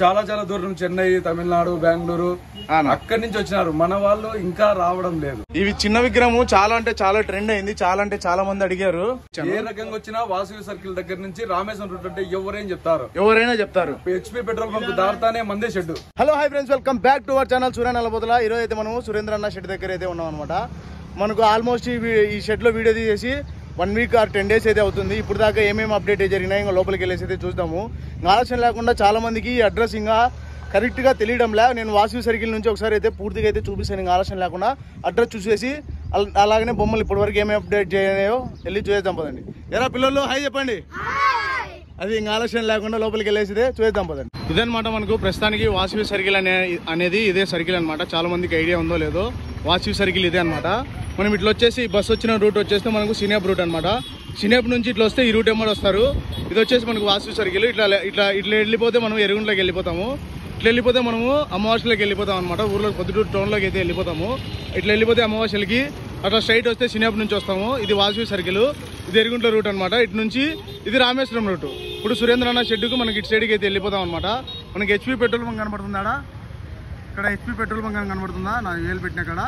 చాలా చాలా దూరం చెన్నై, తమిళనాడు, బెంగళూరు అక్కడి నుంచి వచ్చినారు. మన వాళ్ళు ఇంకా రావడం లేదు. ఇవి చిన్న విగ్రహం చాలా అంటే చాలా ట్రెండ్ అయింది. చాలా అంటే చాలా మంది అడిగారు. ఏ రకంగా వచ్చినా వాసవి సర్కిల్ దగ్గర నుంచి రామేశ్వరం రూట్ అంటే ఎవరైనా చెప్తారు. హెచ్పీ పెట్రోల్ బంక్ దాటానే మందే shed. Hello hi friends, welcome back to our channel Surya Nalabothula. ఈరోజు అయితే మనం సురేంద్ర అన్న షెడ్ దగ్గర అయితే ఉన్నాం అనమాట. మనకు ఆల్మోస్ట్ ఈ షెడ్ లో వీడియో తీసేసి 1 వీక్ ఆర్ 10 డేస్ అయితే అవుతుంది. ఇప్పుడు దాకా ఏమేమి అప్డేట్ జరిగినాయి ఇంకా లోపలికి వెళ్ళేసి అయితే చూద్దాము. ఆలోచన లేకుండా చాలా మందికి ఈ అడ్రస్ ఇంకా కరెక్ట్ గా తెలియడంలే. నేను వాసవి సర్కిల్ నుంచి ఒకసారి అయితే పూర్తిగా అయితే చూపిస్తాను. ఇంకా ఆలోచన లేకుండా అడ్రస్ చూసేసి అలాగనే బొమ్మలు ఇప్పటివరకు ఏమేమి అప్డేట్ చేయనాయో వెళ్ళి చూసేద్దాం పదండి. ఎరా పిల్లలు హాయ్ చెప్పండి. అది ఇంకా ఆలోచన లేకుండా లోపలికి వెళ్ళేసి చూద్దాం పదండి. ఇదనమాట మనకు ప్రస్తుతానికి వాసవి సర్కిల్ అనేది ఇదే సర్కిల్ అనమాట. చాలా మందికి ఐడియా ఉందో లేదో, వాసవి సర్కిల్ ఇదే అనమాట. మనం ఇట్లా వచ్చేసి బస్సు వచ్చిన రూట్ వచ్చేస్తే మనకు సినేప్ రూట్ అనమాట. సినేప్ నుంచి ఇట్లా వస్తే ఈ రూట్ ఏమో వస్తారు. ఇది వచ్చేసి మనకు వాసవి సర్కిల్. ఇట్లా వెళ్ళిపోతే మనం ఎరుగుంట్లోకి వెళ్ళిపోతాము. ఇట్లా వెళ్ళిపోతే మనము అమావాస్యలోకి వెళ్ళిపోతాం అనమాట. ఊర్లో పొద్దుటూరు టౌన్లోకి అయితే వెళ్ళిపోతాము. ఇట్లా వెళ్ళిపోతే అమావాస్యలకి అట్లా స్ట్రైట్ వస్తే సినేప్ నుంచి వస్తాము. ఇది వాసవి సర్కిల్, ఇది ఎరుగుంట్ల రూట్ అనమాట. ఇటు నుంచి ఇది రామేశ్వరం రూట్. ఇప్పుడు సురేంద్ర అన్న షెడ్కు మనకి ఇటు సైడ్కి అయితే వెళ్ళిపోతాం అనమాట. మనకి హెచ్పీ పెట్రోల్ బంక్ కనబడుతుందా? ఇక్కడ హెచ్పీ పెట్రోల్ బంక్ కనబడుతుందా? నా వేలు పెట్టిన కాడ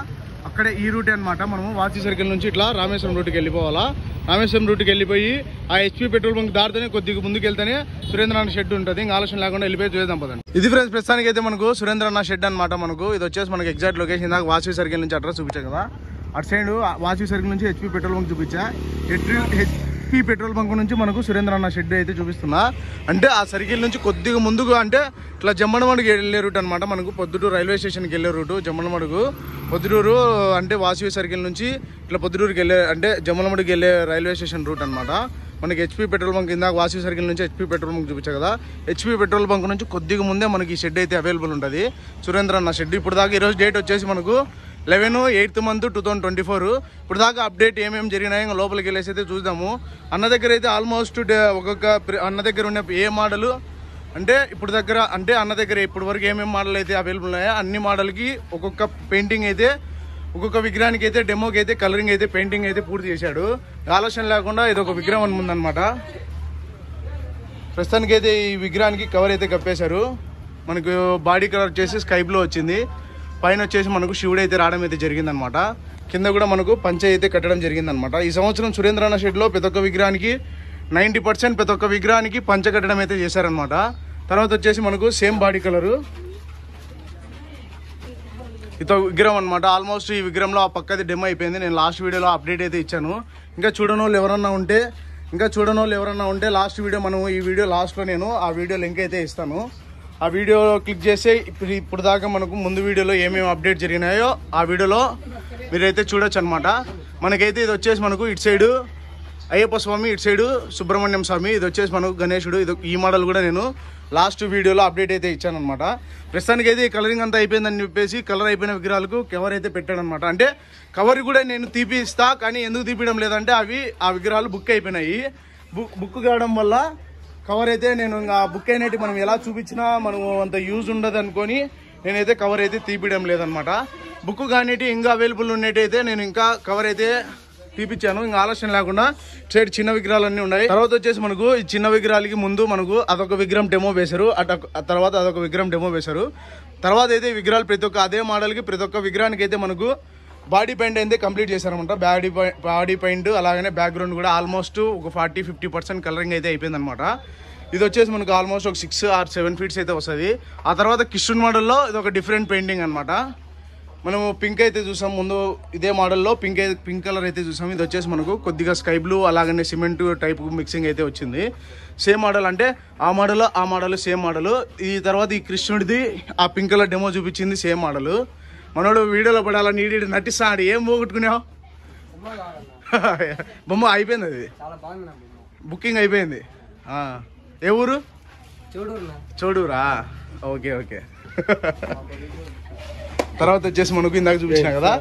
అక్కడే ఈ రూటే అనమాట. మనము వాసవి సర్కిల్ నుంచి ఇట్లా రామేశ్వరం రూట్కి వెళ్ళిపోవాలా. రామేశ్వరం రూట్కి వెళ్ళిపోయి ఆ హెచ్పీ పెట్రోల్ బంక్ దాటితేనే కొద్దిగా ముందుకు వెళ్తేనే సురేంద్ర అన్న షెడ్ ఉంటుంది. ఇంకా ఆలోచన లేకుండా వెళ్ళిపోయి చూద్దాం పదండి. ఇది ఫ్రెండ్స్ ప్రస్తుతానికి అయితే మనకు సురేంద్ర అన్న షెడ్ అనమాట. మనకు ఇది వచ్చేసి మనకి ఎగ్జాక్ట్ లొకేషన్ దాకా వాసవి సర్కిల్ నుంచి అడ్రస్ చూపించా కదా. అటు సైడ్ వాసవి సర్కిల్ నుంచి హెచ్పీ పెట్రోల్ బంక్ చూపించా. హెచ్పీ పెట్రోల్ బంక్ నుంచి మనకు సురేంద్ర అన్న షెడ్ అయితే చూపిస్తున్నా. అంటే ఆ సర్కిల్ నుంచి కొద్దిగా ముందుగా అంటే ఇట్లా జమ్మలమడుగు వెళ్ళే రూట్ అనమాట. మనకు పొద్దుటూరు రైల్వే స్టేషన్కి వెళ్ళే రూటు జమ్మలమడుగు. పొద్దుటూరు అంటే వాసవి సర్కిల్ నుంచి ఇట్లా పొద్దుటూరుకి వెళ్ళే అంటే జమ్మలమడుగు వెళ్ళే రైల్వే స్టేషన్ రూట్ అనమాట. మనకి హెచ్పీ పెట్రోల్ బంక్ ఇందాక వాసవి సర్కిల్ నుంచి హెచ్పీ పెట్రోల్ బంక్ చూపించా కదా. హెచ్పీ పెట్రోల్ బంక్ నుంచి కొద్దిగా ముందే మనకి ఈ షెడ్ అయితే అవైలబుల్ ఉంటుంది. సురేంద్ర అన్న షెడ్. ఇప్పుడు దాకా ఈరోజు డేట్ వచ్చేసి మనకు 11/8/2024. ఇప్పుడు దాకా అప్డేట్ ఏమేమి జరిగినాయి ఇంకా లోపలికి వెళ్ళేసి అయితే చూద్దాము. అన్న దగ్గర అయితే ఆల్మోస్ట్ ఒక్కొక్క అన్న దగ్గర ఉన్న ఏ మోడల్ అంటే ఇప్పుడు దగ్గర అంటే అన్న దగ్గర ఇప్పటి వరకు ఏమేమి మోడల్ అయితే అవైలబుల్ ఉన్నాయో అన్ని మోడల్కి ఒక్కొక్క పెయింటింగ్ అయితే ఒక్కొక్క విగ్రహానికి అయితే డెమోకి అయితే కలరింగ్ అయితే పెయింటింగ్ అయితే పూర్తి చేశాడు. ఆలోచన లేకుండా ఇది ఒక విగ్రహం అని ఉందన్నమాట. ప్రస్తుతానికి అయితే ఈ విగ్రహానికి కవర్ అయితే కప్పేశారు. మనకు బాడీ కలర్ వచ్చేసి స్కై బ్లూ వచ్చింది. పైన వచ్చేసి మనకు శివుడు అయితే రావడం అయితే జరిగిందనమాట. కింద కూడా మనకు పంచ అయితే కట్టడం జరిగిందనమాట. ఈ సంవత్సరం సురేంద్ర అన్న షెడ్లో ప్రతి ఒక్క విగ్రహానికి 90% ప్రతి ఒక్క విగ్రహానికి పంచ కట్టడం అయితే చేశారనమాట. తర్వాత వచ్చేసి మనకు సేమ్ బాడీ కలరు ఇతో విగ్రహం అనమాట. ఆల్మోస్ట్ ఈ విగ్రహంలో ఆ పక్కది డెమో అయిపోయింది. నేను లాస్ట్ వీడియోలో అప్డేట్ అయితే ఇచ్చాను. ఇంకా చూడని వాళ్ళు ఎవరన్నా ఉంటే లాస్ట్ వీడియో మనం ఈ వీడియో లాస్ట్లో నేను ఆ వీడియో లింక్ అయితే ఇస్తాను. ఆ వీడియో క్లిక్ చేస్తే ఇప్పుడు దాకా మనకు ముందు వీడియోలో ఏమేమి అప్డేట్ జరిగినాయో ఆ వీడియోలో మీరైతే చూడొచ్చు అనమాట. మనకైతే ఇది వచ్చేసి మనకు ఇటు సైడు అయ్యప్ప స్వామి, ఇటు సైడు సుబ్రహ్మణ్యం స్వామి, ఇది వచ్చేసి మనకు గణేశుడు. ఇది ఈ మోడల్ కూడా నేను లాస్ట్ వీడియోలో అప్డేట్ అయితే ఇచ్చాను అనమాట. ప్రస్తుతానికి అయితే ఈ కలరింగ్ అంతా అయిపోయిందని చెప్పేసి కలర్ అయిపోయిన విగ్రహాలకు కవర్ అయితే పెట్టాడు అనమాట. అంటే కవర్ కూడా నేను తీపిస్తా కానీ ఎందుకు తీపియడం లేదంటే ఆ విగ్రహాలు బుక్ అయిపోయినాయి. బుక్ కావడం వల్ల కవర్ అయితే నేను ఇంకా బుక్ అయినట్టు మనం ఎలా చూపించినా మనం అంత యూజ్ ఉండదు అనుకొని నేనైతే కవర్ అయితే తీపియడం లేదనమాట. బుక్ కానిటి ఇంకా అవైలబుల్ ఉన్నట్టయితే నేను ఇంకా కవర్ అయితే తీపిచ్చాను. ఇంకా ఆలోచన లేకుండా సైడ్ చిన్న విగ్రహాలన్నీ ఉన్నాయి. తర్వాత వచ్చేసి మనకు ఈ చిన్న విగ్రహాలకి ముందు మనకు అదొక విగ్రహం డెమో వేశారు. తర్వాత అదొక విగ్రహం డెమో వేశారు. తర్వాత అయితే విగ్రహాలు ప్రతి ఒక్క అదే మోడల్కి ప్రతి ఒక్క విగ్రహానికి అయితే మనకు బాడీ పెయింట్ అయితే కంప్లీట్ చేశారనమాట. బాడీ పెయింట్ అలాగనే బ్యాక్గ్రౌండ్ కూడా ఆల్మోస్ట్ ఒక 40-50% కలరింగ్ అయితే అయిపోయిందనమాట. ఇది వచ్చేసి మనకు ఆల్మోస్ట్ ఒక 6 or 7 feet అయితే వస్తుంది. ఆ తర్వాత కిషన్ మోడల్లో ఇది ఒక డిఫరెంట్ పెయింటింగ్ అనమాట. మనము పింక్ అయితే చూసాం ముందు, ఇదే మోడల్లో పింక్ కలర్ అయితే చూసాం. ఇది వచ్చేసి మనకు కొద్దిగా స్కై బ్లూ అలాగనే సిమెంట్ టైప్ మిక్సింగ్ అయితే వచ్చింది. సేమ్ మోడల్ అంటే ఆ మోడల్ సేమ్ మోడల్. ఈ తర్వాత ఈ కృష్ణుడిది ఆ పింక్ కలర్ డెమో చూపించింది సేమ్ మోడల్. మనోడు వీడియోలో పడాలా నీడి నటిస్తాడు. ఏం పోగొట్టుకున్నావు? బొమ్మ అయిపోయింది, అది బుకింగ్ అయిపోయింది. ఏ ఊరు? చోడూరా? ఓకే. తర్వాత వచ్చేసి మనకు ఇందాక చూపించినా కదా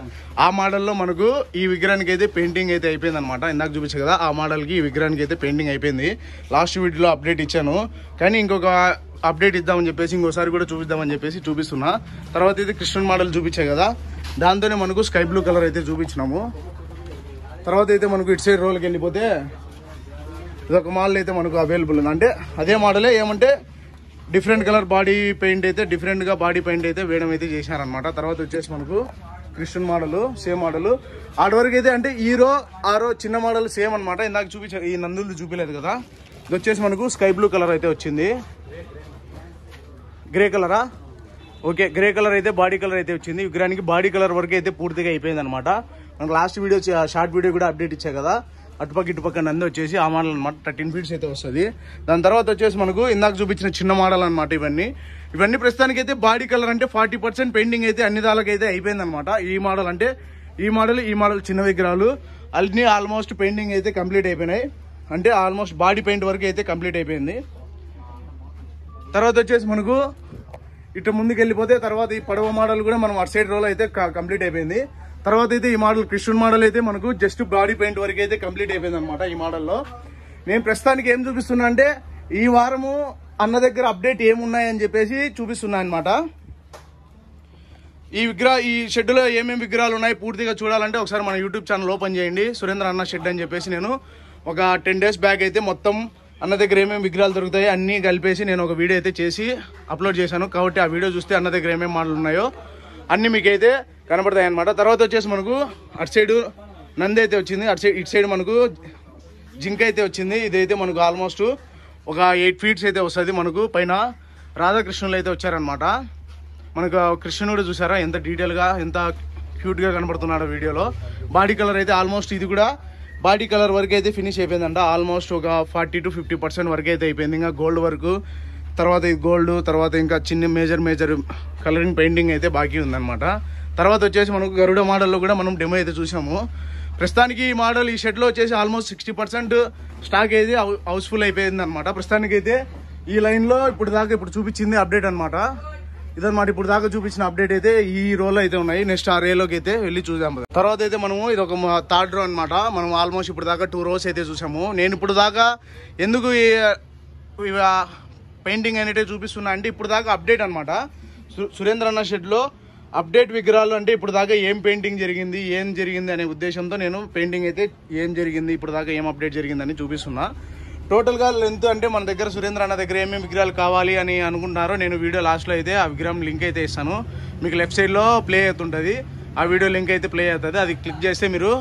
ఆ మోడల్లో మనకు ఈ విగ్రహానికి అయితే పెయింటింగ్ అయితే అయిపోయింది అనమాట. ఇందాక చూపించా కదా ఆ మోడల్కి ఈ విగ్రహానికి అయితే పెయింటింగ్ అయిపోయింది. లాస్ట్ వీడియోలో అప్డేట్ ఇచ్చాను కానీ ఇంకొక అప్డేట్ ఇద్దామని చెప్పేసి ఇంకోసారి కూడా చూపిద్దామని చెప్పేసి చూపిస్తున్నా. తర్వాత అయితే కృష్ణన్ మోడల్ చూపించాయి కదా దాంతోనే మనకు స్కై బ్లూ కలర్ అయితే చూపించినాము. తర్వాత అయితే మనకు ఇటు సైడ్ రోల్కి వెళ్ళిపోతే ఇదొక మోడల్ అయితే మనకు అవైలబుల్ ఉంది. అంటే అదే మోడలే ఏమంటే డిఫరెంట్ కలర్ బాడీ పెయింట్ అయితే డిఫరెంట్ గా బాడీ పెయింట్ అయితే వేయడం అయితే చేశారనమాట. తర్వాత వచ్చేసి మనకు క్రిస్టియన్ మోడల్ సేమ్ మోడల్ ఆడ వరకు అయితే అంటే హీరో ఆరో చిన్న మోడల్ సేమ్ అనమాట. ఇందాక చూపించారు ఈ నందులు చూపించలేదు కదా. ఇది వచ్చేసి మనకు స్కై బ్లూ కలర్ అయితే వచ్చింది. గ్రే కలరా ఓకే గ్రే కలర్ అయితే బాడీ కలర్ అయితే వచ్చింది. విగ్రహానికి బాడీ కలర్ వరకు అయితే పూర్తిగా అయిపోయింది అనమాట. మనకు లాస్ట్ వీడియో షార్ట్ వీడియో కూడా అప్డేట్ ఇచ్చా కదా. అటుపక్క ఇటుపక్క నంది వచ్చేసి ఆ మోడల్ అనమాట 13 ఫీట్స్ అయితే వస్తుంది. దాని తర్వాత వచ్చేసి మనకు ఇందాక చూపించిన చిన్న మోడల్ అనమాట. ఇవన్నీ ప్రస్తుతానికి అయితే బాడీ కలర్ అంటే 40% పెయింటింగ్ అయితే అన్ని దాలకైతే అయిపోయింది అనమాట. ఈ మోడల్ అంటే ఈ మోడల్ చిన్న విగ్రహాలు అన్ని ఆల్మోస్ట్ పెయింటింగ్ అయితే కంప్లీట్ అయిపోయినాయి. అంటే ఆల్మోస్ట్ బాడీ పెయింట్ వరకు అయితే కంప్లీట్ అయిపోయింది. తర్వాత వచ్చేసి మనకు ఇటు ముందుకు వెళ్ళిపోతే తర్వాత ఈ పడవ మోడల్ కూడా మనం అటు సైడ్ రోల్ అయితే కంప్లీట్ అయిపోయింది. తర్వాత అయితే ఈ మోడల్ క్రిస్టియన్ మోడల్ అయితే మనకు జస్ట్ బాడీ పెయింట్ వరకు అయితే కంప్లీట్ అయిపోయింది అనమాట. ఈ మోడల్లో నేను ప్రస్తుతానికి ఏం చూపిస్తున్నా అంటే ఈ వారము అన్న దగ్గర అప్డేట్ ఏమున్నాయని చెప్పేసి చూపిస్తున్నా అనమాట. ఈ షెడ్ లో ఏమేమి విగ్రహాలు ఉన్నాయి పూర్తిగా చూడాలంటే ఒకసారి మన యూట్యూబ్ ఛానల్ ఓపెన్ చేయండి. సురేంద్ర అన్న షెడ్ అని చెప్పేసి నేను ఒక 10 days బ్యాక్ అయితే మొత్తం అన్న దగ్గర ఏమేమి విగ్రహాలు దొరుకుతాయి అన్ని కలిపేసి నేను ఒక వీడియో అయితే చేసి అప్లోడ్ చేశాను. కాబట్టి ఆ వీడియో చూస్తే అన్న దగ్గర ఏమేమి మోడల్ ఉన్నాయో అన్ని మీకైతే కనబడతాయి అనమాట. తర్వాత వచ్చేసి మనకు అటు సైడ్ నంది అయితే వచ్చింది. ఇటు సైడ్ మనకు జింక్ అయితే వచ్చింది. ఇదైతే మనకు ఆల్మోస్ట్ ఒక 8 feet అయితే వస్తుంది. మనకు పైన రాధాకృష్ణులు అయితే వచ్చారనమాట. మనకు కృష్ణుడు చూసారా ఎంత డీటెయిల్గా ఎంత క్యూట్గా కనబడుతున్నాడు వీడియోలో. బాడీ కలర్ అయితే ఆల్మోస్ట్ ఇది కూడా బాడీ కలర్ వరకు అయితే ఫినిష్ అయిపోయిందంట. ఆల్మోస్ట్ ఒక 40 to 50% వరకు అయితే అయిపోయింది. ఇంకా గోల్డ్ వరకు తర్వాత ఇది గోల్డ్ తర్వాత ఇంకా చిన్న మేజర్ కలరింగ్ పెయింటింగ్ అయితే బాకీ ఉందన్నమాట. తర్వాత వచ్చేసి మనకు గరుడ మోడల్లో కూడా మనం డెమో అయితే చూసాము. ప్రస్తుతానికి ఈ మోడల్ ఈ షెడ్లో వచ్చేసి ఆల్మోస్ట్ 60% స్టాక్ అయితే హౌస్ఫుల్ అయిపోయింది అనమాట. ప్రస్తుతానికి అయితే ఈ లైన్లో ఇప్పుడు చూపించింది అప్డేట్ అనమాట. ఇదన్నమాట ఇప్పుడు దాకా చూపించిన అప్డేట్ అయితే ఈ రోలో అయితే ఉన్నాయి. నెక్స్ట్ ఆ రేలోకి అయితే వెళ్ళి చూసాము. తర్వాత అయితే మనము ఇది ఒక 3rd రో అనమాట. మనం ఆల్మోస్ట్ ఇప్పుడు దాకా 2 rows అయితే చూసాము. నేను ఇప్పుడు దాకా ఎందుకు పెయింటింగ్ అనేది చూపిస్తున్నా అంటే ఇప్పుడు దాకా అప్డేట్ అనమాట. సురేంద్ర అన్న షెడ్లో అప్డేట్ విగ్రహాలు అంటే ఇప్పుడు దాకా ఏం పెయింటింగ్ జరిగింది ఏం జరిగింది అనే ఉద్దేశంతో నేను పెయింటింగ్ అయితే ఏం జరిగింది ఇప్పుడు దాకా ఏం అప్డేట్ జరిగిందని చూపిస్తున్నా. టోటల్గా లెంత్ అంటే మన దగ్గర సురేంద్ర అన్న దగ్గర ఏమేమి విగ్రహాలు కావాలి అని అనుకుంటున్నారో నేను వీడియో లాస్ట్లో అయితే ఆ విగ్రహం లింక్ అయితే ఇస్తాను. మీకు లెఫ్ట్ సైడ్లో ప్లే అవుతుంటుంది. ఆ వీడియో లింక్ అయితే ప్లే అవుతుంది. అది క్లిక్ చేస్తే మీరు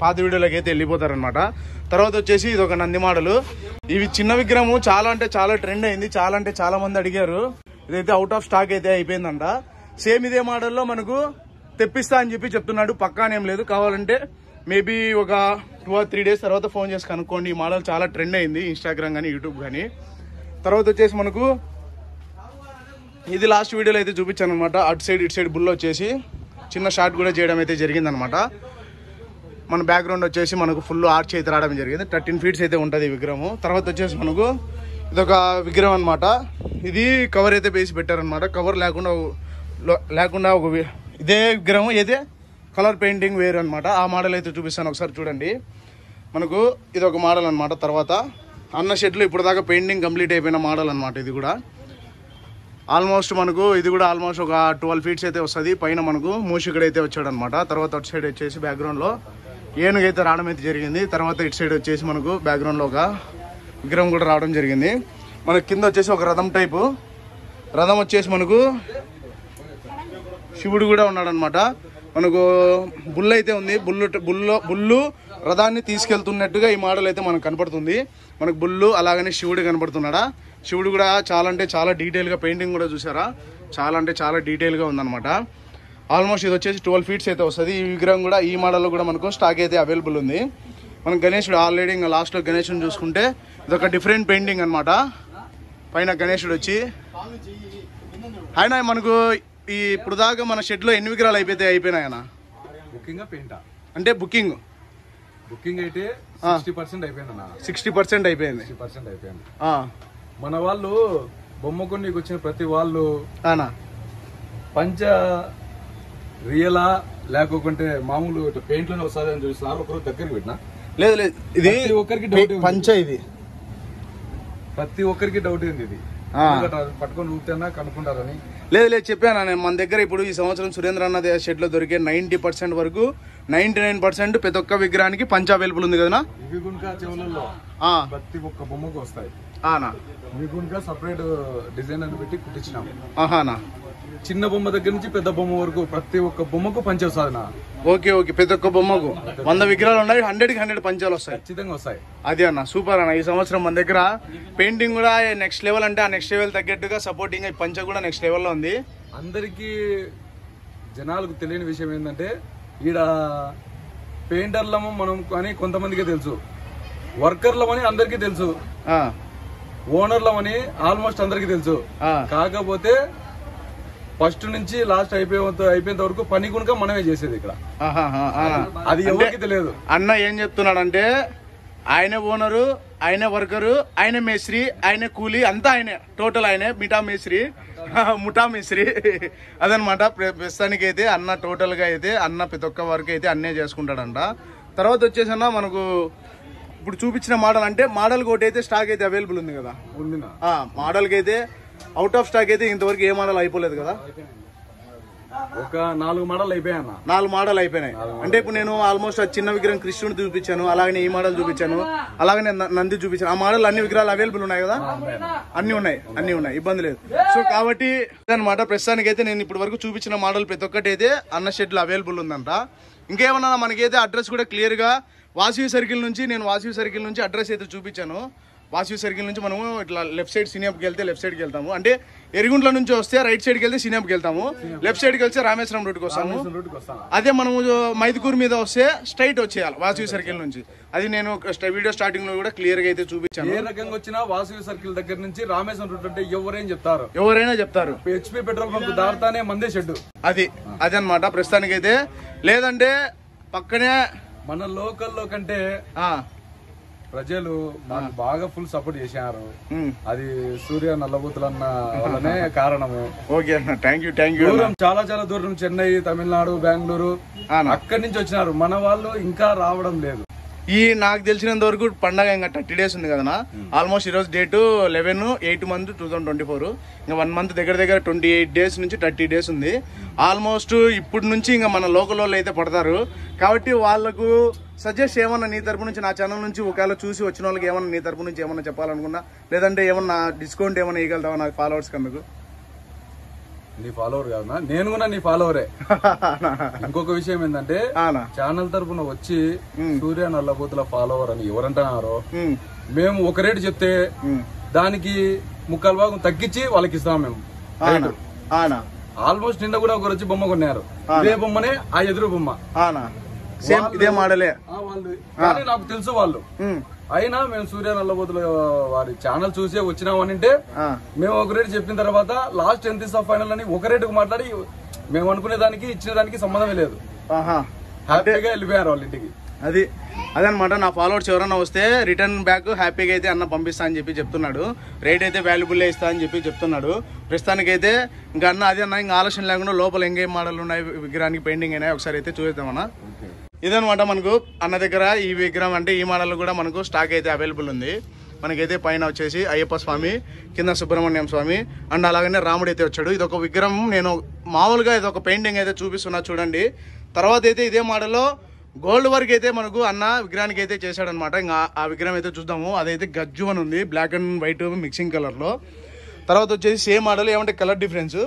పాత వీడియోలోకి అయితే వెళ్ళిపోతారనమాట. తర్వాత వచ్చేసి ఇది ఒక నంది మోడల్. ఇవి చిన్న విగ్రహము చాలా అంటే చాలా ట్రెండ్ అయింది. చాలా మంది అడిగారు. ఇదైతే అవుట్ ఆఫ్ స్టాక్ అయితే అయిపోయిందంట. సేమ్ ఇదే మోడల్లో మనకు తెప్పిస్తా అని చెప్పి చెప్తున్నాడు. పక్కానేం లేదు. కావాలంటే మేబీ ఒక 2 or 3 days తర్వాత ఫోన్ చేసి కనుక్కోండి. ఈ మోడల్ చాలా ట్రెండ్ అయింది ఇన్స్టాగ్రామ్ కానీ యూట్యూబ్ కానీ. తర్వాత వచ్చేసి మనకు ఇది లాస్ట్ వీడియోలో అయితే చూపించాను అనమాట. అటు సైడ్ బుల్ వచ్చేసి చిన్న షార్ట్ కూడా చేయడం అయితే జరిగిందనమాట. మన బ్యాక్గ్రౌండ్ వచ్చేసి మనకు ఫుల్ ఆర్చ్ అయితే రావడం జరిగింది. 13 feet అయితే ఉంటుంది ఈ విగ్రహం. తర్వాత వచ్చేసి మనకు ఇదొక విగ్రహం అనమాట. ఇది కవర్ అయితే వేసి పెట్టారనమాట. కవర్ లేకుండా ఒక ఇదే విగ్రహం ఏదే కలర్ పెయింటింగ్ వేరు అనమాట. ఆ మోడల్ అయితే చూపిస్తాను ఒకసారి చూడండి. మనకు ఇది ఒక మోడల్ అనమాట. తర్వాత అన్న షెడ్లో ఇప్పుడు దాకా పెయింటింగ్ కంప్లీట్ అయిపోయిన మోడల్ అనమాట. ఇది కూడా ఆల్మోస్ట్ ఒక 12 feet అయితే వస్తుంది. పైన మనకు మూషికుడు అయితే వచ్చాడు అనమాట. తర్వాత అటు సైడ్ వచ్చేసి బ్యాక్గ్రౌండ్లో ఏనుగు అయితే రావడం అయితే జరిగింది. తర్వాత ఇటు సైడ్ వచ్చేసి మనకు బ్యాక్గ్రౌండ్లో ఒక విగ్రహం కూడా రావడం జరిగింది. మనకు కింద వచ్చేసి ఒక రథం టైపు రథం వచ్చేసి మనకు శివుడు కూడా ఉన్నాడు అనమాట. మనకు బుల్ అయితే ఉంది. బుల్లు రథాన్ని తీసుకెళ్తున్నట్టుగా ఈ మోడల్ అయితే మనకు కనపడుతుంది. మనకు బుల్లు అలాగనే శివుడు కనపడుతున్నాడా. శివుడు కూడా చాలా అంటే చాలా డీటెయిల్గా పెయింటింగ్ కూడా చూసారా. చాలా అంటే చాలా డీటెయిల్గా ఉందన్నమాట. ఆల్మోస్ట్ ఇది వచ్చేసి 12 feet అయితే వస్తుంది. ఈ విగ్రహం కూడా ఈ మోడల్లో కూడా మనకు స్టాక్ అయితే అవైలబుల్ ఉంది. మనం గణేశుడు ఆల్రెడీ ఇంకా లాస్ట్లో గణేశుని చూసుకుంటే ఇదొక డిఫరెంట్ పెయింటింగ్ అనమాట. పైన గణేశుడు వచ్చి ఆయన మనకు ఈ ఇప్పుడు దాకా మన షెడ్లో ఎన్ని విగ్రహాలు అయిపోయినాయన బుకింగ్ పెయింటా అంటే బుకింగ్ అయితే 60% అయిపోయింది. 60% అయిపోయింది. మన వాళ్ళు బొమ్మ కొన్నికి వచ్చిన ప్రతి వాళ్ళు పంచ రియలా లేకుంటే మామూలు పెయింట్ లోనే వస్తుంది అని చూస్తున్నారు. ఒకరు దగ్గరికి పెట్టినా లేదు ఇది ఒక్కరికి పంచ ఇది ప్రతి ఒక్కరికి డౌట్ ఏంది ఇది పట్టుకొని ఊపితేనా కనుక్కుంటారని. లేదు చెప్పాను నేను. మన దగ్గర ఇప్పుడు ఈ సంవత్సరం సురేంద్ర అన్న షెడ్ లో దొరికే 90% వరకు 99% ప్రతి ఒక్క విగ్రహానికి పంచ అవైలబుల్ ఉంది కదా. ఇవి గుంకా చెవులలో ప్రతి ఒక్క బొమ్మకు వస్తాయి. మీకు ఇంకా సపరేట్ డిజైన్ అని పెట్టి కుట్టించినాము. ఆహానా. చిన్న బొమ్మ దగ్గర నుంచి పెద్ద బొమ్మ వరకు ప్రతి ఒక్క బొమ్మకు పంచ వస్తుంది. ఓకే ఓకే, ప్రతి ఒక్క బొమ్మకు 100 విగ్రహాలు ఉన్నాయి, 100కి 100 పంచాలు వస్తాయి. ఖచ్చితంగా వస్తాయి. అదే అన్న, సూపర్ అన్న. ఈ సంవత్సరం మన దగ్గర పెయింటింగ్ కూడా నెక్స్ట్ లెవెల్, అంటే ఆ నెక్స్ట్ లెవెల్ తగ్గట్టుగా సపోర్టింగ్ పంచ కూడా నెక్స్ట్ లెవెల్లో ఉంది. అందరికీ జనాలకు తెలియని విషయం ఏంటంటే ఈడ పెయింటర్లము మనం అని కొంతమందికి తెలుసు, వర్కర్లమని అందరికీ తెలుసు, ఓనర్లమని ఆల్మోస్ట్ అందరికీ తెలుసు. కాకపోతే ఫస్ట్ నుంచి లాస్ట్ అయిపోయేంత వరకు పని కూడా మనమే చేసేది ఇక్కడ. అది ఎవరికి తెలియదు. అన్న ఏం చెప్తున్నాడంటే ఆయన ఓనరు, ఆయన వర్కరు, ఆయన మేస్త్రి, ఆయన కూలీ, అంతా ఆయనే, టోటల్ ఆయనే ముఠా మేస్త్రి అదనమాట. ప్రస్తుతానికి అయితే అన్న టోటల్ గా అయితే అన్న ప్రతి ఒక్క వర్క్ అయితే అన్నే చేసుకుంటాడంట. తర్వాత వచ్చేసి అన్న మనకు ఇప్పుడు చూపించిన మోడల్, అంటే మోడల్ ఒకటి అయితే స్టాక్ అయితే అవైలబుల్ ఉంది కదా. మోడల్ కి అయితే అవుట్ ఆఫ్ స్టాక్ అయితే ఇంతవరకు ఏ మోడల్ అయిపోలేదు కదా. ఒక 4 మోడల్ అయిపోయాయి. 4 మోడల్ అయిపోయినాయి. అంటే ఇప్పుడు నేను ఆల్మోస్ట్ చిన్న విగ్రహం కృష్ణుడు చూపించాను, అలాగనే ఈ మోడల్ చూపించాను, అలాగనే నంది చూపించాను. ఆ మోడల్ అన్ని విగ్రహాలు అవైలబుల్ ఉన్నాయి కదా. అన్ని ఉన్నాయి, ఇబ్బంది లేదు. సో కాబట్టి అనమాట ప్రస్తుతానికి అయితే నేను ఇప్పటి వరకు చూపించిన మోడల్ ప్రతి ఒక్కటి అయితే అన్న షెడ్ లో అవైలబుల్ ఉందంట. ఇంకేమన్నా మనకైతే అడ్రస్ కూడా క్లియర్ గా వాసవి సర్కిల్ నుంచి అడ్రస్ అయితే చూపించాను. వాసవి సర్కిల్ నుంచి మనము ఇట్లా లెఫ్ట్ సైడ్ సినిమాకి వెళ్తే లెఫ్ట్ సైడ్కి వెళ్తాము, అంటే ఎరుగుంట్ల నుంచి వస్తే రైట్ సైడ్కి వెళ్తే సినిమాకి వెళ్తాము, లెఫ్ట్ సైడ్కి వెళ్తే రామేశ్వరం రూట్కి వస్తాము. అదే మనము మైదుకూరు మీద వస్తే స్ట్రైట్ వచ్చేయాలి వాసవి సర్కిల్ నుంచి. అది నేను వీడియో స్టార్టింగ్ లో కూడా క్లియర్ గా అయితే చూపించాను. ఏ రకంగా వచ్చినా వాసవి సర్కిల్ దగ్గర నుంచి రామేశ్వరం రూట్ అంటే ఎవరైనా చెప్తారు. హెచ్పి పెట్రోల్ బంక్ దాటుతానే మందే షెడ్. అది అనమాట ప్రస్తుతానికి అయితే. లేదంటే పక్కనే మన లోకల్లో కంటే ప్రజలు నాకు బాగా ఫుల్ సపోర్ట్ చేశారు. అది సూర్య నల్లబూతులన్న వల్లనే కారణము. ఓకే అన్న, థ్యాంక్ యూ. చాలా దూరం, చెన్నై, తమిళనాడు, బెంగళూరు అక్కడి నుంచి వచ్చినారు. మన వాళ్ళు ఇంకా రావడం లేదు. నాకు తెలిసినంత వరకు పండగ ఇంకా 30 days ఉంది కదా. ఆల్మోస్ట్ ఈరోజు డేటు 11/8/2024. ఇంకా 1 month దగ్గర 28 days నుంచి 30 days ఉంది. ఆల్మోస్ట్ ఇప్పటి నుంచి ఇంకా మన లోకల్ వాళ్ళు అయితే పడతారు. కాబట్టి వాళ్ళకు సజెస్ట్ ఏమన్నా నీ తరపు నుంచి, నా ఛానల్ నుంచి ఒకవేళ చూసి వచ్చిన వాళ్ళకి ఏమన్నా నీ తరపు నుంచి ఏమన్నా చెప్పాలనుకున్నా, లేదంటే ఏమన్నా డిస్కౌంట్ ఏమన్నా ఇవ్వగలుగుతావా నాకు ఫాలోవర్స్ కనుక? నీ ఫాలోవర్ కాదు, నేను కూడా నీ ఫాలోవరే. ఇంకొక విషయం ఏంటంటే ఛానల్ తరపున వచ్చి సూర్య నల్లబూతుల ఫాలోవర్ అని ఎవరంటున్నారో, మేము ఒక రేటు చెప్తే దానికి 3/4 భాగం తగ్గించి వాళ్ళకి ఇస్తాం మేము. ఆల్మోస్ట్ నిన్న కూడా ఒకరు వచ్చి బొమ్మ కొన్నారు. ఇదే బొమ్మనే ఆ ఎదురు బొమ్మ, ఇదే మోడలే. వాళ్ళు నాకు తెలుసు వాళ్ళు. అయినా మేము సూర్య నల్లబోతుల వారి ఛానల్ చూసే వచ్చినామని అంటే మేము ఒక రేటు చెప్పిన తర్వాత లాస్ట్ ఎంత ఇస్తా ఫైనల్ అని ఒక రేటుకు మాట్లాడి మేము అనుకునే దానికి ఇచ్చిన దానికి సంబంధమే లేదు. హ్యాపీగా వెళ్ళిపోయారు వాళ్ళ ఇంటికి. అదనమాట. నా ఫాలోవర్స్ ఎవరైనా వస్తే రిటర్న్ బ్యాక్ హ్యాపీగా అయితే అన్న పంపిస్తా అని చెప్పి చెప్తున్నాడు. రేట్ అయితే వాల్యుబుల్ ఇస్తా అని చెప్పి చెప్తున్నాడు. ప్రస్తుతానికి అయితే ఇంకా అన్న ఇంకా ఆలోచన లేకుండా లోపల ఇంకేం మోడల్ ఉన్నాయి, విగ్రహానికి పెయింటింగ్ అయినాయి ఒకసారి అయితే చూద్దామన్నా. ఇదనమాట మనకు అన్న దగ్గర ఈ విగ్రహం, అంటే ఈ మోడల్ కూడా మనకు స్టాక్ అయితే అవైలబుల్ ఉంది. మనకైతే పైన వచ్చేసి అయ్యప్ప స్వామి, కింద సుబ్రహ్మణ్యం స్వామి, అండ్ అలాగనే రాముడు అయితే వచ్చాడు. ఇది ఒక విగ్రహం. నేను మామూలుగా ఇది ఒక పెయింటింగ్ అయితే చూపిస్తున్నా చూడండి. తర్వాత అయితే ఇదే మోడల్లో గోల్డ్ వర్క్ అయితే మనకు అన్న విగ్రహానికి అయితే చేశాడనమాట. ఇంకా ఆ విగ్రహం అయితే చూద్దాము. అదైతే గజ్జు అని ఉంది, బ్లాక్ అండ్ వైట్ మిక్సింగ్ కలర్లో. తర్వాత వచ్చేసి సేమ్ మోడల్, ఏమంటే కలర్ డిఫరెన్స్.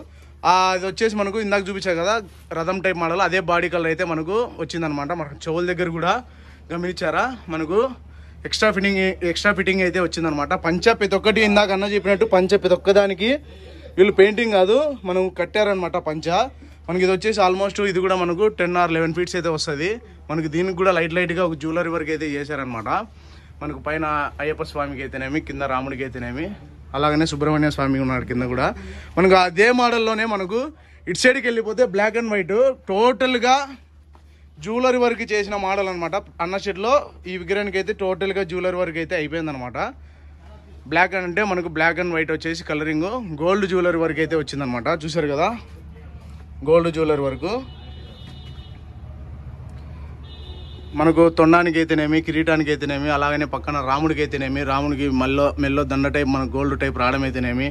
అది వచ్చేసి మనకు ఇందాక చూపించారు కదా రథం టైప్ మోడల్, అదే బాడీ కలర్ అయితే మనకు వచ్చిందనమాట. మనకు చెవుల దగ్గర కూడా గమనించారా, మనకు ఎక్స్ట్రా ఫిట్టింగ్ అయితే వచ్చిందనమాట. పంచ ప్రతి ఒక్కటి ఇందాక అన్న చెప్పినట్టు పంచ ప్రతి ఒక్కదానికి వీళ్ళు పెయింటింగ్ కాదు మనం కట్టారనమాట పంచ. మనకి ఇది వచ్చేసి ఆల్మోస్ట్ ఇది కూడా మనకు 10 or 11 feet అయితే వస్తుంది. మనకి దీనికి కూడా లైట్గా ఒక జ్యువెలరీ వర్క్ అయితే చేశారనమాట. మనకు పైన అయ్యప్ప స్వామికి అయితేనేమి, కింద రాముడికి అయితేనేమి, అలాగనే సుబ్రహ్మణ్య స్వామి ఉన్నాడు కింద కూడా. మనకు అదే మోడల్లోనే మనకు ఇటు సైడ్కి వెళ్ళిపోతే బ్లాక్ అండ్ వైట్ టోటల్గా జ్యువెలరీ వర్క్ చేసిన మోడల్ అనమాట. అన్న షెడ్లో ఈ విగ్రహానికి అయితే టోటల్గా జ్యువెలరీ వర్క్ అయితే అయిపోయిందనమాట. బ్లాక్ అంటే మనకు బ్లాక్ అండ్ వైట్ వచ్చేసి కలరింగ్, గోల్డ్ జ్యువెలరీ వర్క్ అయితే వచ్చిందనమాట. చూసారు కదా గోల్డ్ జ్యువెలరీ వర్క్. మనకు తొండానికి అయితేనేమి, కిరీటానికి అయితేనేమి, అలాగనే పక్కన రాముడికి అయితేనేమి, రాముడికి మెల్లో దండ టైప్ మన గోల్డ్ టైప్ రావడం అయితేనేమి,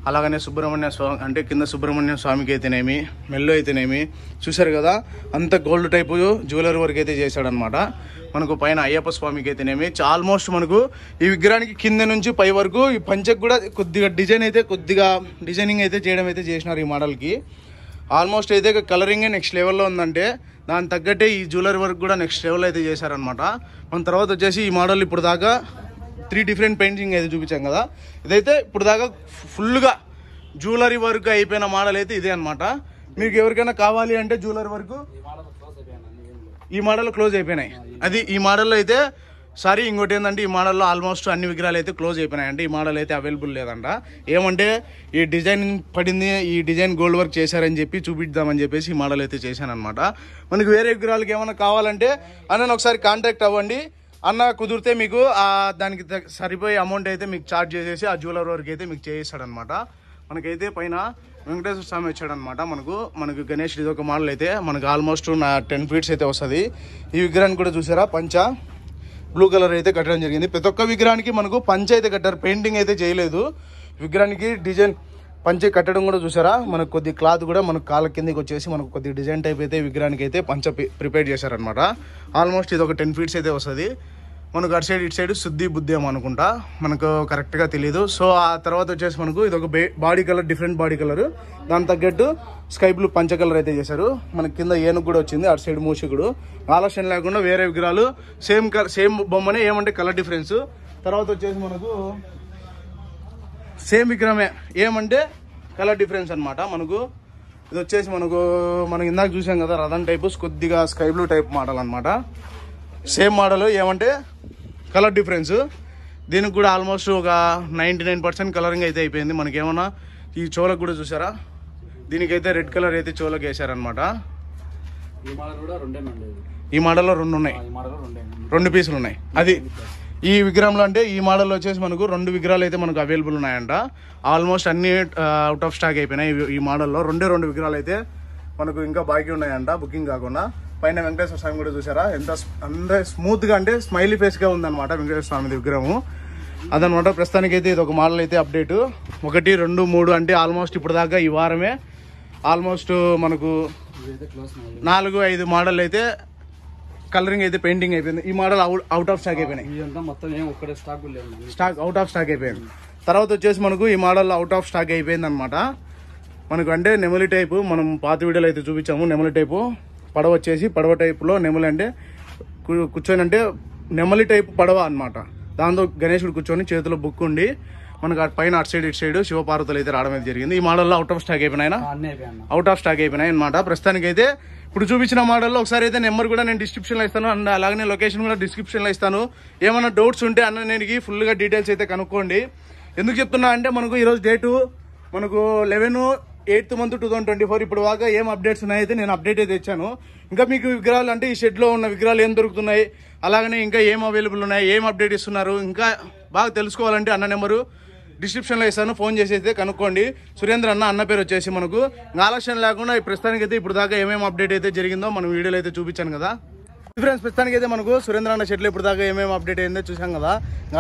అలాగనే సుబ్రహ్మణ్య స్వామి అంటే కింద సుబ్రహ్మణ్య స్వామికి అయితేనేమి, మెల్లో అయితేనేమి చూసారు కదా, అంత గోల్డ్ టైపు జ్యువెలరీ వర్క్ అయితే చేశాడనమాట. మనకు పైన అయ్యప్ప స్వామికి అయితేనేమి ఆల్మోస్ట్ మనకు ఈ విగ్రహానికి కింద నుంచి పై వరకు ఈ పంచకు కూడా కొద్దిగా డిజైనింగ్ అయితే చేయడం అయితే చేసినారు ఈ మోడల్కి. ఆల్మోస్ట్ అయితే కలరింగే నెక్స్ట్ లెవెల్లో ఉందంటే దాని తగ్గట్టే ఈ జ్యువెలరీ వర్క్ కూడా నెక్స్ట్ లెవెల్ అయితే చేశారనమాట. మన తర్వాత వచ్చేసి ఈ మోడల్ ఇప్పుడు దాకా 3 డిఫరెంట్ పెయింటింగ్ అయితే చూపించాం కదా, ఇదైతే ఇప్పుడు దాకా ఫుల్గా జ్యువెలరీ వర్క్ అయిపోయిన మోడల్ అయితే ఇదే అనమాట. మీకు ఎవరికైనా కావాలి అంటే జ్యువెలరీ వర్క్ ఈ మోడల్ క్లోజ్ అయిపోయినాయి. అది ఈ మోడల్లో అయితే ఇంకోటి ఏంటంటే ఈ మోడల్లో ఆల్మోస్ట్ అన్ని విగ్రహాలు అయితే క్లోజ్ అయిపోయినాయి. అంటే ఈ మోడల్ అయితే అవైలబుల్ లేదంట. ఏమంటే ఈ డిజైన్ పడింది, ఈ డిజైన్ గోల్డ్ వర్క్ చేశారని చెప్పి చూపిద్దామని చెప్పేసి ఈ మోడల్ అయితే చేశాను అనమాట. మనకి వేరే విగ్రహాలకి ఏమైనా కావాలంటే అన్నను ఒకసారి కాంటాక్ట్ అవ్వండి. అన్న కుదిరితే మీకు దానికి సరిపోయే అమౌంట్ అయితే మీకు ఛార్జ్ చేసేసి ఆ జ్యువెలరీ వర్క్ అయితే మీకు చేయిస్తాడనమాట. మనకైతే పైన వెంకటేశ్వర స్వామి వచ్చాడనమాట. మనకు గణేష్ ఇది ఒక మోడల్ అయితే మనకు ఆల్మోస్ట్ 10 ఫీట్స్ అయితే వస్తుంది. ఈ విగ్రహాన్ని కూడా చూసారా, పంచ బ్లూ కలర్ అయితే కట్టడం జరిగింది. ప్రతి ఒక్క విగ్రహానికి మనకు పంచ అయితే కట్టారు, పెయింటింగ్ అయితే చేయలేదు. విగ్రహానికి డిజైన్ పంచ కట్టడం కూడా చూసారా, మనకు కొద్ది క్లాత్ కూడా మనకు కాళ్ళ కిందకి వచ్చేసి మనకు కొద్ది డిజైన్ టైప్ అయితే విగ్రహానికి అయితే పంచ ప్రిపేర్ చేశారనమాట. ఆల్మోస్ట్ ఇది ఒక 10 ఫీట్స్ అయితే వస్తుంది. మనకు అటు సైడ్ ఇటు సైడ్ శుద్ధి బుద్ధి ఏమో అనుకుంటా, మనకు కరెక్ట్గా తెలియదు. సో ఆ తర్వాత వచ్చేసి మనకు ఇది ఒక body colour, different body colour, దాని తగ్గట్టు స్కై బ్లూ పంచ కలర్ అయితే చేశారు. మనకి కింద ఏనుగు కూడా వచ్చింది, అటు సైడ్ మూషికుడు. ఆలస్యం లేకుండా వేరే విగ్రహాలు సేమ్ బొమ్మనే, ఏమంటే కలర్ డిఫరెన్స్. తర్వాత వచ్చేసి మనకు సేమ్ విగ్రహమే, ఏమంటే కలర్ డిఫరెన్స్ అనమాట. మనకు ఇది వచ్చేసి మనం ఇందాక చూసాం కదా రథం టైపు, కొద్దిగా స్కై బ్లూ టైప్ మోడల్ అనమాట. సేమ్ మోడల్, ఏమంటే కలర్ డిఫరెన్స్. దీనికి కూడా ఆల్మోస్ట్ ఒక 99% కలరింగ్ అయితే అయిపోయింది. మనకేమన్నా ఈ చోలకు కూడా చూసారా, దీనికైతే రెడ్ కలర్ అయితే చోలకు వేసారనమాట. ఈ మోడల్లో 2 ఉన్నాయి, 2 పీసులు ఉన్నాయి. అది ఈ విగ్రహంలో అంటే ఈ మోడల్లో వచ్చేసి మనకు 2 విగ్రహాలు అయితే మనకు అవైలబుల్ ఉన్నాయంట. ఆల్మోస్ట్ అన్ని అవుట్ ఆఫ్ స్టాక్ అయిపోయినాయి. ఈ మోడల్లో 2 విగ్రహాలు అయితే మనకు ఇంకా బాకీ ఉన్నాయంట, బుకింగ్ కాకుండా. పైన వెంకటేశ్వర స్వామి కూడా చూసారా, ఎంత స్మూత్ గా అంటే స్మైలీ ఫేస్ గా ఉందన్నమాట వెంకటేశ్వర స్వామి విగ్రహము. అదనమాట. ప్రస్తుతానికి అయితే ఇది ఒక మోడల్ అయితే అప్డేట్ 1, 2, 3 అంటే ఆల్మోస్ట్ ఇప్పుడు దాకా ఈ వారమే ఆల్మోస్ట్ మనకు 4, 5 మోడల్ అయితే కలరింగ్ అయితే పెయింటింగ్ అయిపోయింది. ఈ మోడల్ అవుట్ ఆఫ్ స్టాక్ అయిపోయినాయి, స్టాక్ అవుట్ ఆఫ్ స్టాక్ అయిపోయింది. తర్వాత వచ్చేసి మనకు ఈ మోడల్ అవుట్ ఆఫ్ స్టాక్ అయిపోయింది అనమాట. మనకు అంటే నెమలి టైపు, మనం పాత వీడియోలో అయితే చూపించాము. నెమలి టైపు పడవ వచ్చేసి, పడవ టైపులో నెమలి అంటే కూర్చొని అంటే నెమలి టైపు పడవ అనమాట. దాంతో గణేశుడు కూర్చొని చేతిలో బుక్ ఉండి మనకు పైన అటు సైడ్ ఇటు సైడ్ శివపార్వతులు అయితే రావడం అయితే జరిగింది. ఈ మోడల్లో అవుట్ ఆఫ్ స్టాక్ అయిపోయినాయి, అవుట్ ఆఫ్ స్టాక్ అయిపోయినాయి అనమాట. ప్రస్తుతానికి అయితే ఇప్పుడు చూపించిన మోడల్లో ఒకసారి అయితే నెంబర్ కూడా నేను డిస్క్రిప్షన్లో ఇస్తాను, అండ్ అలాగే లొకేషన్ కూడా డిస్క్రిప్షన్లో ఇస్తాను. ఏమైనా డౌట్స్ ఉంటే అన్న నేను ఫుల్గా డీటెయిల్స్ అయితే కనుక్కోండి. ఎందుకు చెప్తున్నా అంటే మనకు ఈరోజు డేటు మనకు 11/8 2024. ఇప్పుడు దాకా ఏం అప్డేట్స్ ఉన్నాయైతే నేను అప్డేట్ అయితే ఇచ్చాను. ఇంకా మీకు విగ్రహాలు అంటే ఈ షెడ్లో ఉన్న విగ్రహాలు ఏం దొరుకుతున్నాయి, అలాగనే ఇంకా ఏం అవైలబుల్ ఉన్నాయి, ఏం అప్డేట్ ఇస్తున్నారు, ఇంకా బాగా తెలుసుకోవాలంటే అన్న నెంబరు డిస్క్రిప్షన్లో ఇస్తాను, ఫోన్ చేసి అయితే కనుక్కోండి. సురేంద్ర అన్న పేరు వచ్చేసి మనకు ఆలస్యం లేకుండా ప్రస్తుతానికి అయితే ఇప్పుడు దాకా ఏమేమి అప్డేట్ అయితే జరిగిందో మనం వీడియోలో అయితే చూపించాను కదా ఫ్రెండ్స్. ప్రస్తుతానికి అయితే మనకు సురేంద్ర అన్న షెడ్లో ఇప్పుడు దాకా ఏమేమి అప్డేట్ అయిందో చూసాం కదా.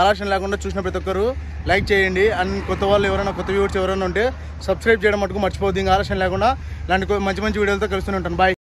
ఆలస్యం లేకుండా చూసిన ప్రతి ఒక్కరు లైక్ చేయండి. అండ్ కొత్త వాళ్ళు ఎవరైనా, కొత్త వ్యూవర్స్ ఎవరైనా ఉంటే సబ్స్క్రైబ్ చేయడం మటుకు మర్చిపోద్ది. ఆలస్యం లేకుండా ఇలాంటి మంచి వీడియోలతో కలుస్తూనే ఉంటాను. బాయ్.